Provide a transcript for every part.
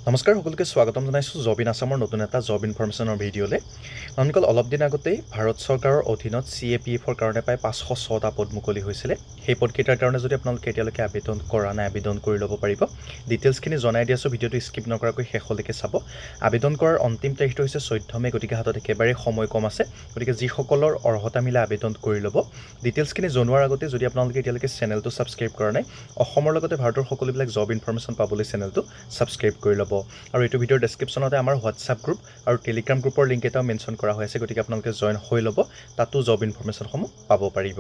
নমস্কাৰ সকলোকে স্বাগতম জনাইছোঁ জব ইন আছামৰ নতুন এটা জব ইনফৰমেশ্যনৰ ভিডিঅ'লৈ। মানুহসকল অলপ দিন আগতেই ভাৰত চৰকাৰৰ অধীনত CAPFৰ কাৰণে প্ৰায় 506টা পদ মুকলি হৈছিলে। সেই পদকেইটাৰ কাৰণে যদি আপোনালোকে এতিয়ালৈকে আবেদন কৰা নাই আবেদন কৰি ল'ব পাৰিব। ডিটেইলছখিনি জনাই দি আছোঁ, ভিডিঅ'টো স্কিপ নকৰাকৈ শেষলৈকে চাব। আবেদন কৰাৰ অন্তিম তাৰিখটো হৈছে 14 মে', গতিকে হাতত একেবাৰে সময় কম আছে। গতিকে যিসকলৰ অৰ্হতা মিলে আবেদন কৰি ল'ব। ডিটেইলছখিনি জনোৱাৰ আগতে যদি আপোনালোকে এতিয়ালৈকে চেনেলটো ছাবস্ক্ৰাইব কৰা নাই, অসমৰ লগতে ভাৰতৰ সকলোবিলাক জব ইনফৰমেশ্যন পাবলৈ চেনেলটো ছাবস্ক্ৰাইব কৰি ল'ব। আৰু এইটো ভিডিঅ'ৰ ডেছক্ৰিপশ্যনতে আমাৰ হোৱাটছআপ গ্ৰুপ আৰু টেলিগ্ৰাম গ্ৰুপৰ লিংক এটাও মেনশ্যন কৰা হৈ আছে, গতিকে আপোনালোকে জইন হৈ ল'ব, তাতো জব ইনফৰমেশ্যনসমূহ পাব পাৰিব।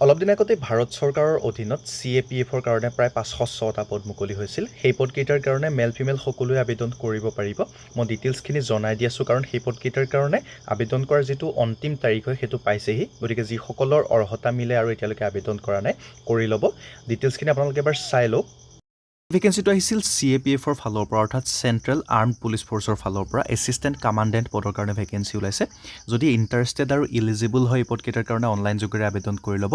অলপ দিন আগতে ভাৰত চৰকাৰৰ অধীনত CAPFৰ কাৰণে প্ৰায় 506টা পদ মুকলি হৈছিল। সেই পদকেইটাৰ কাৰণে মেল ফিমেল সকলোৱে আবেদন কৰিব পাৰিব। মই ডিটেইলছখিনি জনাই দি আছোঁ, কাৰণ সেই পদকেইটাৰ কাৰণে আবেদন কৰাৰ যিটো অন্তিম তাৰিখ হয় সেইটো পাইছেহি। গতিকে যিসকলৰ অৰ্হতা মিলে আৰু এতিয়ালৈকে আবেদন কৰা নাই কৰি ল'ব। ডিটেইলছখিনি আপোনালোকে এবাৰ চাই লওক। ভেকেঞ্চিটো আহিছিল CAPFৰ ফালৰ পৰা, অৰ্থাৎ চেণ্ট্ৰেল আৰ্মড পুলিচ ফ'ৰ্চৰ ফালৰ পৰা এছিষ্টেণ্ট কামাণ্ডেণ্ট পদৰ কাৰণে ভেকেঞ্চি ওলাইছে। যদি ইণ্টাৰেষ্টেড আৰু ইলিজিবল হয় এই পদকেইটাৰ কাৰণে অনলাইন যোগেৰে আবেদন কৰি ল'ব।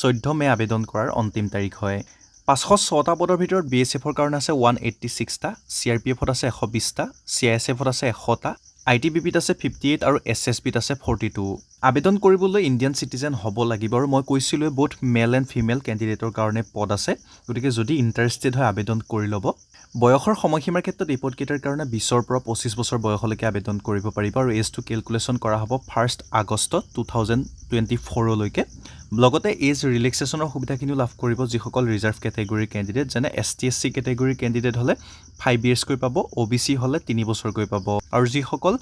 14 মে' আবেদন কৰাৰ অন্তিম তাৰিখ হয়। 506টা পদৰ ভিতৰত BSFৰ কাৰণে আছে 186টা, CRPFত আছে 120টা, CISFত আছে 100টা, ITBPত আছে 58 আৰু SSBত আছে 42। আবেদন কৰিবলৈ ইণ্ডিয়ান চিটিজেন হ'ব লাগিব, আৰু মই কৈছিলোঁ বোথ মেল এণ্ড ফিমেল কেণ্ডিডেটৰ কাৰণে পদ আছে। গতিকে যদি ইণ্টাৰেষ্টেড হয় আবেদন কৰি ল'ব। বয়সৰ সময়সীমাৰ ক্ষেত্ৰত এই পদকেইটাৰ কাৰণে 20ৰ পৰা 25 বছৰ বয়সলৈকে আবেদন কৰিব পাৰিব, আৰু এজটো কেলকুলেশ্যন কৰা হ'ব 1 আগষ্ট 2024লৈকে। লগতে এজ ৰিলেক্সেশ্যনৰ সুবিধাখিনিও লাভ কৰিব যিসকল ৰিজাৰ্ভ কেটেগৰীৰ কেণ্ডিডেট, যেনে ST/SC কেটেগৰীৰ কেণ্ডিডেট হ'লে 5 yearsকৈ পাব, OBC হ'লে 3 বছৰকৈ পাব, আৰু যিসকল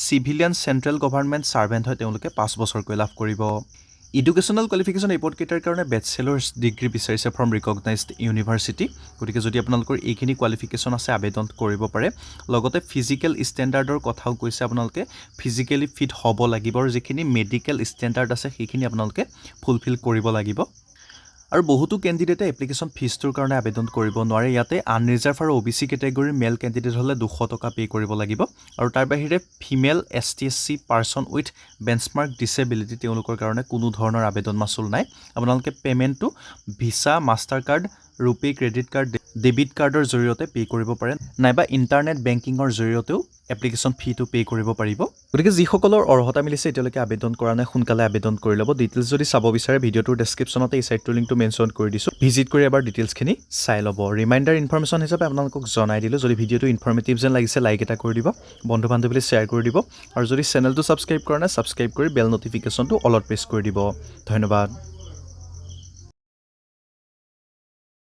চিভিলিয়ান চেণ্ট্ৰেল গভৰ্ণমেণ্ট ছাৰ্ভেণ্ট হয় তেওঁলোকে 5 বছৰকৈ লাভ কৰিব। এডুকেশ্যনেল কোৱালিফিকেশ্যন এই পদকেইটাৰ কাৰণে বেচেলাৰ্ছ ডিগ্ৰী বিচাৰিছে ফ্ৰম ৰিকগনাইজড ইউনিভাৰ্চিটি। গতিকে যদি আপোনালোকৰ এইখিনি কোৱালিফিকেশ্যন আছে আবেদন কৰিব পাৰে। লগতে ফিজিকেল ষ্টেণ্ডাৰ্ডৰ কথাও কৈছে, আপোনালোকে ফিজিকেলি ফিট হ'ব লাগিব, আৰু যিখিনি মেডিকেল ষ্টেণ্ডাৰ্ড আছে সেইখিনি আপোনালোকে ফুলফিল কৰিব লাগিব। আৰু বহুতো কেণ্ডিডেটে এপ্লিকেশ্যন ফিজটোৰ কাৰণে আবেদন কৰিব নোৱাৰে। ইয়াতে আনৰিজাৰ্ভ আৰু OBC কেটেগৰীৰ মেল কেণ্ডিডেট হ'লে 200 টকা পে' কৰিব লাগিব, আৰু তাৰ বাহিৰে female ST/SC person with benchmark disability তেওঁলোকৰ কাৰণে কোনো ধৰণৰ আবেদন মাচুল নাই। আপোনালোকে পে'মেণ্টটো visa, master card, RuPay credit card, debit কাৰ্ডৰ জৰিয়তে পে' কৰিব পাৰে, নাইবা ইণ্টাৰনেট বেংকিঙৰ জৰিয়তেও এপ্লিকেশ্যন ফিটো পে' কৰিব পাৰিব। গতিকে যিসকলৰ অৰ্হতা মিলিছে এতিয়ালৈকে আবেদন কৰা নাই সোনকালে আবেদন কৰি ল'ব। ডিটেইলছ যদি চাব বিচাৰে ভিডিঅ'টোৰ ডেছক্ৰিপশ্যনতে এই ছাইটটোৰ লিংকটো মেনশ্যন কৰি দিছোঁ, ভিজিট কৰি এবাৰ ডিটেইলছখিনি চাই ল'ব। ৰিমাইণ্ডাৰ ইনফৰমেশ্যন হিচাপে আপোনালোকক জনাই দিলোঁ, যদি ভিডিঅ'টো ইনফৰমেটিভ যেন লাগিছে লাইক এটা কৰি দিব, বন্ধু বান্ধৱীলৈ শ্বেয়াৰ কৰি দিব, আৰু যদি চেনেলটো ছাবস্ক্ৰাইব কৰা নাই ছাবস্ক্ৰাইব কৰি বেল নটিফিকেশ্যনটো অলত প্ৰেছ কৰি দিব। ধন্যবাদ।